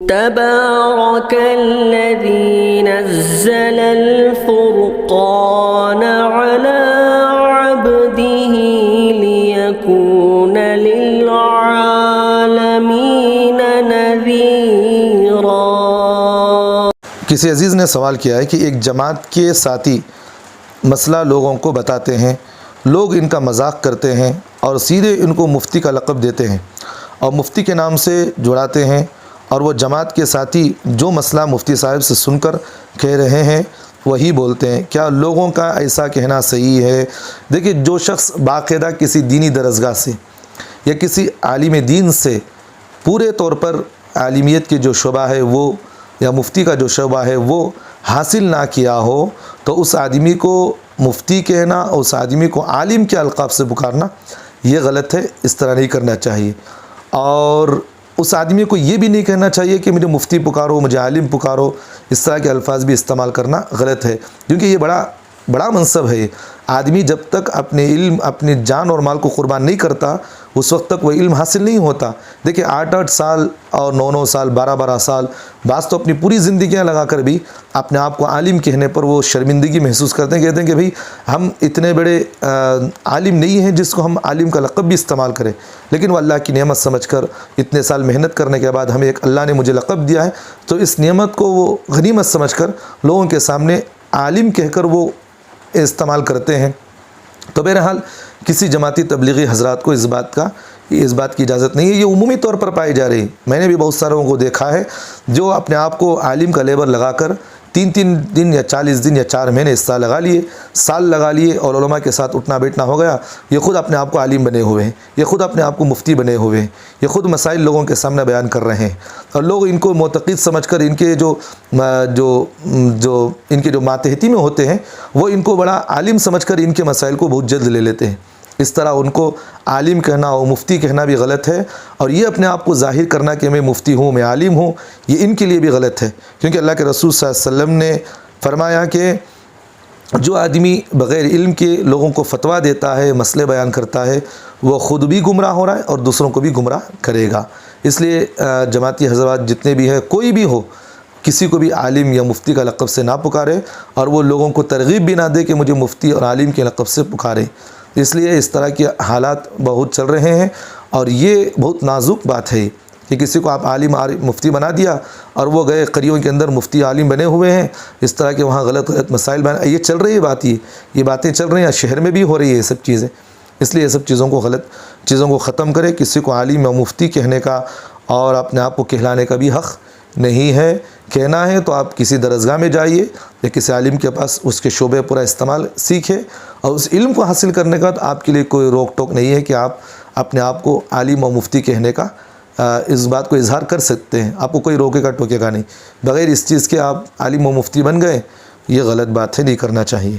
تبارك الذي نزل الفرقان على عبده ليكون للعالمين نذيرا۔ کسی عزیز نے سوال کیا ہے کہ ایک جماعت کے ساتھی مسئلہ لوگوں کو بتاتے ہیں، لوگ ان کا مذاق کرتے ہیں اور سیدھے ان کو مفتی کا لقب دیتے ہیں اور مفتی کے نام سے جڑاتے ہیں، اور وہ جماعت کے ساتھی جو مسئلہ مفتی صاحب سے سن کر کہہ رہے ہیں وہی بولتے ہیں، کیا لوگوں کا ایسا کہنا صحیح ہے؟ دیکھیے، جو شخص باقاعدہ کسی دینی درسگاہ سے یا کسی عالم دین سے پورے طور پر عالمیت کے جو شعبہ ہے وہ یا مفتی کا جو شعبہ ہے وہ حاصل نہ کیا ہو تو اس آدمی کو مفتی کہنا اور اس آدمی کو عالم کے القاب سے پکارنا یہ غلط ہے، اس طرح نہیں کرنا چاہیے۔ اور اس آدمی کو یہ بھی نہیں کہنا چاہیے کہ مجھے مفتی پکارو، مجھے عالم پکارو، اس طرح کے الفاظ بھی استعمال کرنا غلط ہے، کیونکہ یہ بڑا منصب ہے۔ آدمی جب تک اپنے علم، اپنی جان اور مال کو قربان نہیں کرتا اس وقت تک وہ علم حاصل نہیں ہوتا۔ دیکھیں، 8 سال اور 9 سال، 12 سال، بعض تو اپنی پوری زندگیاں لگا کر بھی اپنے آپ کو عالم کہنے پر وہ شرمندگی محسوس کرتے ہیں، کہتے ہیں کہ بھئی ہم اتنے بڑے عالم نہیں ہیں جس کو ہم عالم کا لقب بھی استعمال کریں، لیکن وہ اللہ کی نعمت سمجھ کر اتنے سال محنت کرنے کے بعد ہمیں ایک اللہ نے مجھے لقب دیا ہے تو اس نعمت کو وہ غنیمت سمجھ کر لوگوں کے سامنے عالم کہہ کر وہ استعمال کرتے ہیں۔ تو بہرحال کسی جماعتی تبلیغی حضرات کو اس بات کی اجازت نہیں ہے، یہ عمومی طور پر پائی جا رہی ہے۔ میں نے بھی بہت ساروں کو دیکھا ہے جو اپنے آپ کو عالم کا لیبل لگا کر 3 دن یا 40 دن یا 4 مہینے اس سال لگا لیے اور علماء کے ساتھ اٹھنا بیٹھنا ہو گیا، یہ خود اپنے آپ کو عالم بنے ہوئے ہیں، یہ خود اپنے آپ کو مفتی بنے ہوئے ہیں، یہ خود مسائل لوگوں کے سامنے بیان کر رہے ہیں، اور لوگ ان کو معتقد سمجھ کر ان کے جو ماتحتی میں ہوتے ہیں وہ ان کو بڑا عالم سمجھ کر ان کے مسائل کو بہت جلد لے لیتے ہیں۔ اس طرح ان کو عالم کہنا اور مفتی کہنا بھی غلط ہے، اور یہ اپنے آپ کو ظاہر کرنا کہ میں مفتی ہوں، میں عالم ہوں، یہ ان کے لیے بھی غلط ہے، کیونکہ اللہ کے رسول صلی اللہ علیہ وسلم نے فرمایا کہ جو آدمی بغیر علم کے لوگوں کو فتویٰ دیتا ہے، مسئلے بیان کرتا ہے، وہ خود بھی گمراہ ہو رہا ہے اور دوسروں کو بھی گمراہ کرے گا۔ اس لیے جماعتی حضرات جتنے بھی ہیں، کوئی بھی ہو، کسی کو بھی عالم یا مفتی کا لقب سے نہ پکارے، اور وہ لوگوں کو ترغیب بھی نہ دے کہ مجھے مفتی اور عالم کے لقب سے پکارے۔ اس لیے اس طرح کے حالات بہت چل رہے ہیں، اور یہ بہت نازک بات ہے کہ کسی کو آپ عالم مفتی بنا دیا اور وہ گئے قریوں کے اندر مفتی عالم بنے ہوئے ہیں، اس طرح کے وہاں غلط مسائل یہ چل رہی ہے یہ باتیں چل رہی ہیں، شہر میں بھی ہو رہی ہے یہ سب چیزیں۔ اس لیے یہ سب غلط چیزوں کو ختم کرے، کسی کو عالم یا مفتی کہنے کا اور اپنے آپ کو کہلانے کا بھی حق نہیں ہے۔ کہنا ہے تو آپ کسی درسگاہ میں جائیے یا کسی عالم کے پاس اس کے شعبے پورا استعمال سیکھیں، اور اس علم کو حاصل کرنے کا آپ کے لیے کوئی روک ٹوک نہیں ہے کہ آپ اپنے آپ کو عالم و مفتی کہنے کا اس بات کو اظہار کر سکتے ہیں، آپ کو کوئی روکے گا ٹوکے گا نہیں۔ بغیر اس چیز کے آپ عالم و مفتی بن گئے، یہ غلط بات ہے، نہیں کرنا چاہیے۔